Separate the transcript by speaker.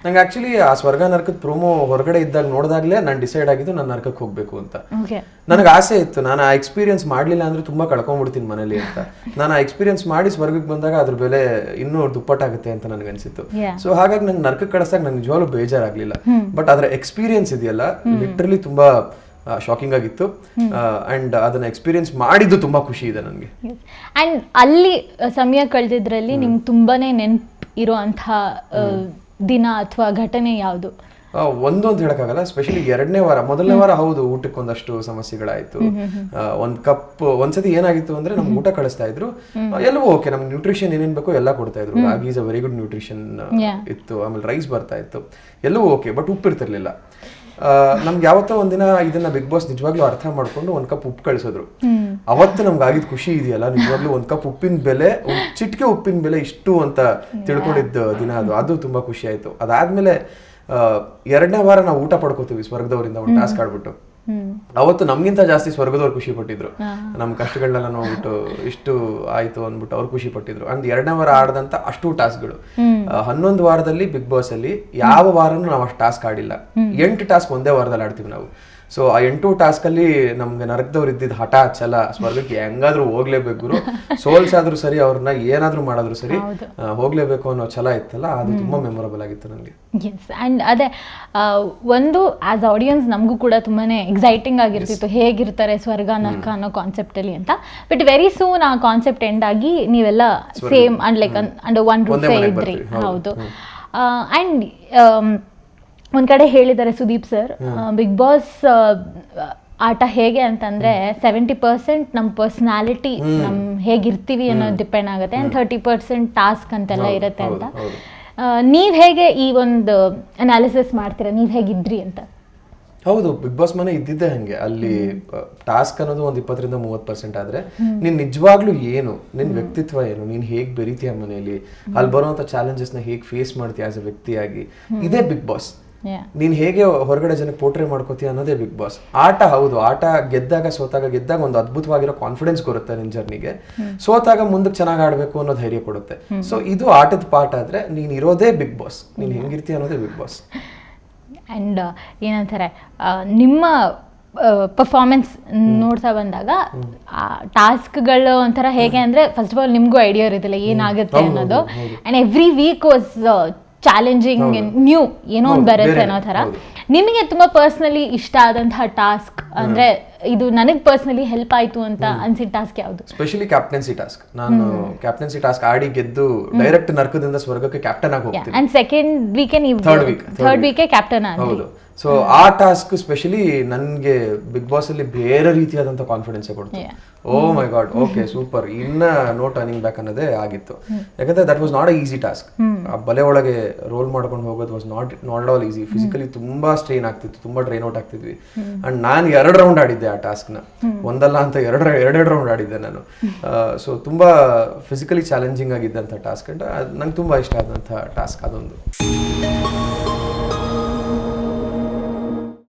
Speaker 1: ನಂಗೆ ಆಕ್ಚುಲಿ ಆ ಸ್ವರ್ಗ ನರಕದ ಪ್ರೋಮೋ ಹೊರಗಡೆ ಇದ್ದಾಗ ನೋಡಿದಾಗಲೇ ನಾನು ಡಿಸೈಡ್ ಆಗಿದ್ದು ನಾನು ನರಕಕ್ಕೆ ಹೋಗ್ಬೇಕು ಅಂತ. ನನಗೆ ಆಸೆ ಇತ್ತು, ನಾನು ಆ ಎಕ್ಸ್ಪೀರಿಯನ್ಸ್ ಮಾಡಲಿಲ್ಲ ಅಂದ್ರೆ ತುಂಬಾ ಕಳ್ಕೊಂಡ್ಬಿಡ್ತೀನಿ ಮನೇಲಿ ಅಂತ. ನಾನು ಆ ಎಕ್ಸ್ಪೀರಿಯನ್ಸ್ ಮಾಡಿ ಸ್ವರ್ಗಕ್ಕೆ ಬಂದಾಗ ಅದ್ರ ಬೆಲೆ ಇನ್ನೂ ದುಪ್ಪಟ್ಟಾಗುತ್ತೆ ಅಂತ ನನಗೆ ಅನ್ಸಿತ್ತು. ಸೊ ಹಾಗಾಗಿ ನಂಗೆ ನರಕಕ್ಕೆ ಕಳಿಸ್ದಾಗ ನಂಗೆ ನಿಜವಾಗ್ಲೂ ಬೇಜಾರಾಗ್ಲಿಲ್ಲ. ಬಟ್ ಅದರ ಎಕ್ಸ್ಪೀರಿಯನ್ಸ್ ಇದೆಯಲ್ಲ ಲಿಟ್ರಲಿ ತುಂಬಾ ಶಾಕಿಂಗ್ ಆಗಿತ್ತು. ಅಂಡ್ ಅದನ್ನ ಎಕ್ಸ್ಪೀರಿಯನ್ಸ್ ಮಾಡಿದ್ದು ತುಂಬಾ ಖುಷಿ ಇದೆ ನನಗೆ.
Speaker 2: ಅಂಡ್ ಅಲ್ಲಿ ಸಮಯ ಕಳೆದಿದ್ರಲ್ಲಿ ನಿಮ್ಗೆ ತುಂಬಾನೇ ನೆನ್ಪು ಇರುವಂತಹ ದಿನ ಅಥವಾ ಘಟನೆ ಯಾವುದು?
Speaker 1: ಒಂದು ಅಂತ ಹೇಳಕ್ಕಾಗಲ್ಲ. ಸ್ಪೆಷಲಿ 2ನೇ ವಾರ, 1ನೇ ವಾರ ಹೌದು ಊಟಕ್ಕೆ ಒಂದಷ್ಟು ಸಮಸ್ಯೆಗಳಾಯ್ತು. ಒಂದ್ಸತಿ ಏನಾಗಿತ್ತು ಅಂದ್ರೆ ನಮ್ಗೆ ಊಟ ಕಳಿಸ್ತಾ ಇದ್ರು, ಎಲ್ಲವೂ ಓಕೆ, ನಮ್ಗೆ ನ್ಯೂಟ್ರಿಷನ್ ಏನೇನ್ ಬೇಕೋ ಎಲ್ಲ ಕೊಡ್ತಾ ಇದ್ರು. Ragi is a very good nutrition ಇತ್ತು, ಆಮೇಲೆ ರೈಸ್ ಬರ್ತಾ ಇತ್ತು, ಎಲ್ಲವೂ ಓಕೆ. ಬಟ್ ಉಪ್ಪು ಇರ್ತಿರ್ಲಿಲ್ಲ. ನಮ್ಗೆ ಯಾವತ್ತೋ ಒಂದಿನ ಇದನ್ನ ಬಿಗ್ ಬಾಸ್ ನಿಜವಾಗ್ಲೂ ಅರ್ಥ ಮಾಡ್ಕೊಂಡು 1 ಕಪ್ ಉಪ್ಪು ಕಳಿಸಿದ್ರು. ಅವತ್ತು ನಮ್ಗೆ ಆಗಿದ್ ಖುಷಿ ಇದೆಯಲ್ಲ, ನಿಜವಾಗ್ಲೂ 1 ಕಪ್ ಉಪ್ಪಿನ ಬೆಲೆ, ಚಿಟಿಕೆ ಉಪ್ಪಿನ ಬೆಲೆ ಇಷ್ಟು ಅಂತ ತಿಳ್ಕೊಂಡಿದ್ದ ದಿನ ಅದು ತುಂಬಾ ಖುಷಿ ಆಯ್ತು. ಅದಾದ್ಮೇಲೆ 2ನೇ ವಾರ ನಾವು ಊಟ ಪಡ್ಕೋತೀವಿ ಸ್ವರ್ಗದವರಿಂದ ಒಂದು ಟಾಸ್ಕ್ ಆಡ್ಬಿಟ್ಟು. ಅವತ್ತು ನಮ್ಗಿಂತ ಜಾಸ್ತಿ ಸ್ವರ್ಗದವ್ರು ಖುಷಿ ಪಟ್ಟಿದ್ರು. ನಮ್ ಕಷ್ಟಗಳನ್ನೆಲ್ಲ ನೋಡ್ಬಿಟ್ಟು ಇಷ್ಟು ಆಯ್ತು ಅಂದ್ಬಿಟ್ಟು ಅವ್ರು ಖುಷಿ ಪಟ್ಟಿದ್ರು. ಅಂದ್ 2ನೇ ವಾರ ಆಡದಂತ ಅಷ್ಟು ಟಾಸ್ಕ್ಗಳು 11 ವಾರದಲ್ಲಿ ಬಿಗ್ ಬಾಸ್ ಅಲ್ಲಿ ಯಾವ ವಾರನೂ ನಾವು ಅಷ್ಟು ಟಾಸ್ಕ್ ಆಡಿಲ್ಲ. 8 ಟಾಸ್ಕ್ ಒಂದೇ ವಾರದಲ್ಲಿ ಆಡ್ತೀವಿ ನಾವು. ಸೊ ಆ 8 ಟಾಸ್ಕ್ ಅಲ್ಲಿ ನಮ್ಗೆ ನರಕದವ್ರು ಇದ್ದಿದ್ದು ಹಠ ಛಲ, ಸ್ವರ್ಗಕ್ಕೆ ಹೆಂಗಾದ್ರೂ ಹೋಗ್ಲೇಬೇಕು ಗುರು, ಸೋಲ್ಸಾದ್ರೂ ಸರಿ, ಅವ್ರನ್ನ ಏನಾದ್ರೂ ಮಾಡಿದ್ರು ಸರಿ ಹೋಗ್ಲೇಬೇಕು ಅನ್ನೋ ಛಲ ಇತ್ತಲ್ಲ, ಅದು ತುಂಬಾ ಮೆಮೊರಬಲ್ ಆಗಿತ್ತು ನನಗೆ.
Speaker 2: ಎಸ್, ಆ್ಯಂಡ್ ಅದೇ ಒಂದು ಆಸ್ ಆಡಿಯನ್ಸ್ ನಮಗೂ ಕೂಡ ತುಂಬಾನೇ ಎಕ್ಸೈಟಿಂಗ್ ಆಗಿರ್ತಿತ್ತು, ಹೇಗಿರ್ತಾರೆ ಸ್ವರ್ಗ ನರಕ ಅನ್ನೋ ಕಾನ್ಸೆಪ್ಟಲ್ಲಿ ಅಂತ. ಬಟ್ ವೆರಿ ಸೂನ್ ಆ ಕಾನ್ಸೆಪ್ಟ್ ಎಂಡ್ ಆಗಿ ನೀವೆಲ್ಲ same and like under one ರೂಫೇ ಇದ್ರಿ. ಹೌದು. ಆ್ಯಂಡ್ ಒಂದ್ ಕಡೆ ಹೇಳಿದ್ದಾರೆ ಸುದೀಪ್ ಸರ್, ಬಿಗ್ ಬಾಸ್ ಆಟ ಹೇಗೆ ಅಂತಂದ್ರೆ 70% ನಮ್ಮ ಪರ್ಸನಾಲಿಟಿ, ನಮ್ ಹೇಗಿರ್ತೀವಿ ಅನ್ನೋದು ಡಿಪೆಂಡ್ ಆಗುತ್ತೆ, ಆ್ಯಂಡ್ 30% ಟಾಸ್ಕ್ ಅಂತೆಲ್ಲ ಇರುತ್ತೆ ಅಂತ. ನೀವ್ ಹೇಗೆ ಈ ಒಂದು ಅನಾಲಿಸಿಸ್ ಮಾಡ್ತೀರಾ, ನೀವ್ ಹೇಗಿದ್ರಿ ಅಂತ?
Speaker 1: ಹೌದು, ಬಿಗ್ ಬಾಸ್ ಮನೆ ಇದ್ದಿದ್ದೆ ಹಂಗೆ. ಅಲ್ಲಿ ಟಾಸ್ಕ್ ಅನ್ನೋದು ಒಂದು 20-30% ಆದ್ರೆ ನೀನ್ ನಿಜವಾಗ್ಲೂ ಏನು, ನಿನ್ ವ್ಯಕ್ತಿತ್ವ ಏನು, ನೀನ್ ಹೇಗ್ ಬೆರೀತೀಯ ಮನೆಯಲ್ಲಿ, ಅಲ್ಲಿ ಬರುವಂತ ಚಾಲೆಂಜಸ್ ನ ಹೇಗ್ ಫೇಸ್ ಮಾಡ್ತೀಯ ಆಸ್ ಅ ವ್ಯಕ್ತಿಯಾಗಿ, ಇದೇ ಬಿಗ್ ಬಾಸ್. ನೀನ್ ಹೇಗೆ ಹೊರಗಡೆ ಜನಕ್ಕೆ ಪೋರ್ಟ್ರೇ ಮಾಡ್ಕೋತೀಯ ಅನ್ನೋದೇ ಬಿಗ್ ಬಾಸ್. ಆಟ ಹೌದು, ಆಟ ಗೆದ್ದಾಗ ಗೆದ್ದಾಗ ಒಂದು ಅದ್ಭುತವಾಗಿರೋ ಕಾನ್ಫಿಡೆನ್ಸ್ ಕೊಡುತ್ತೆ ನಿನ್ ಜರ್ನಿಗೆ. ಸೋತಾಗ ಮುಂದಕ್ಕೆ ಚೆನ್ನಾಗಿ ಆಡ್ಬೇಕು ಅನ್ನೋ ಧೈರ್ಯ ಕೊಡುತ್ತೆ. ಸೊ ಇದು ಆಟದ ಪಾಠ ಆದ್ರೆ ನೀನ್ ಇರೋದೇ ಬಿಗ್ ಬಾಸ್, ನೀನ್ ಹೆಂಗಿರ್ತೀಯ ಅನ್ನೋದೇ ಬಿಗ್ ಬಾಸ್.
Speaker 2: ಅಂಡ್ ಏನಂತಾರೆ, ನಿಮ್ಮ ಪರ್ಫಾರ್ಮೆನ್ಸ್ ನೋಡ್ತಾ ಬಂದಾಗ ಟಾಸ್ಕ್ಗಳು ಒಂಥರ ಹೇಗೆ ಅಂದ್ರೆ, ಫಸ್ಟ್ ಆಫ್ ಆಲ್ ನಿಮ್ಗೂ ಐಡಿಯಾ ಇರೋದಿಲ್ಲ ಏನಾಗುತ್ತೆ ಅನ್ನೋದು, and every week was challenging, new ಏನೋ ಒಂದು ಬರುತ್ತೆ ಅನ್ನೋ ಥರ. ನಿಮಗೆ ತುಂಬಾ ಪರ್ಸನಲಿ ಇಷ್ಟ ಆದಂತಹ ಟಾಸ್ಕ್ ಅಂದ್ರೆ, ಇದು ನನಗೆ ಪರ್ಸನಲಿ ಹೆಲ್ಪ್ ಆಯ್ತು ಅಂತ ಅನ್ಸಿದ ಟಾಸ್ಕ್ ಯಾವುದು?
Speaker 1: Specially captaincy task. ನಾನು ಕ್ಯಾಪ್ಟನ್ಸಿ ಟಾಸ್ಕ್ ಆಡಿ ಗೆದ್ದು ಡೈರೆಕ್ಟ್ ನರಕದಿಂದ ಸ್ವರ್ಗಕ್ಕೆ ಕ್ಯಾಪ್ಟನ್ ಆಗಿ ಹೋಗ್ತೀನಿ.
Speaker 2: ಅಂಡ್ ಸೆಕೆಂಡ್ ವೀಕೆ ನೀವು ಥರ್ಡ್ ವೀಕೆ ಕ್ಯಾಪ್ಟನ್ ಆದ್ರಿ.
Speaker 1: ಹೌದು. ಸೊ ಆ ಟಾಸ್ಕ್ ಸ್ಪೆಷಲಿ ನನಗೆ ಬಿಗ್ ಬಾಸ್ ಅಲ್ಲಿ ಬೇರೆ ರೀತಿಯಾದಂತ ಕಾನ್ಫಿಡೆನ್ಸ್ ಕೊಡ್ತು. ಓ ಮೈ ಗಾಡ್, ಓಕೆ ಸೂಪರ್, ಇನ್ನ ನೋ ಟರ್ನಿಂಗ್ ಬ್ಯಾಕ್ ಅನ್ನೋದೇ ಆಗಿತ್ತು. ಯಾಕಂದ್ರೆ that was not a easy task. ಆ ಬಲೆ ಒಳಗೆ ರೋಲ್ ಮಾಡ್ಕೊಂಡು ಹೋಗೋದು was not all easy. Physically ತುಂಬಾ ಸ್ಟ್ರೈನ್ ಆಗ್ತಿತ್ತು, ತುಂಬಾ ಡ್ರೈನ್ ಔಟ್ ಆಗ್ತಿದ್ವಿ. ಅಂಡ್ ನಾನು 2 ರೌಂಡ್ ಆಡಿದ್ದೆ ಆ ಟಾಸ್ಕ್ ನ, ಒಂದಲ್ಲ ಅಂತ 2 ರೌಂಡ್ ಆಡಿದ್ದೆ ನಾನು. ಸೊ ತುಂಬಾ ಫಿಸಿಕಲಿ ಚಾಲೆಂಜಿಂಗ್ ಆಗಿದ್ದಂಥ ಟಾಸ್ಕ್. ಅಂಡ್ ನಂಗೆ ತುಂಬಾ ಇಷ್ಟ ಆದಂಥ ಟಾಸ್ಕ್ ಅದೊಂದು.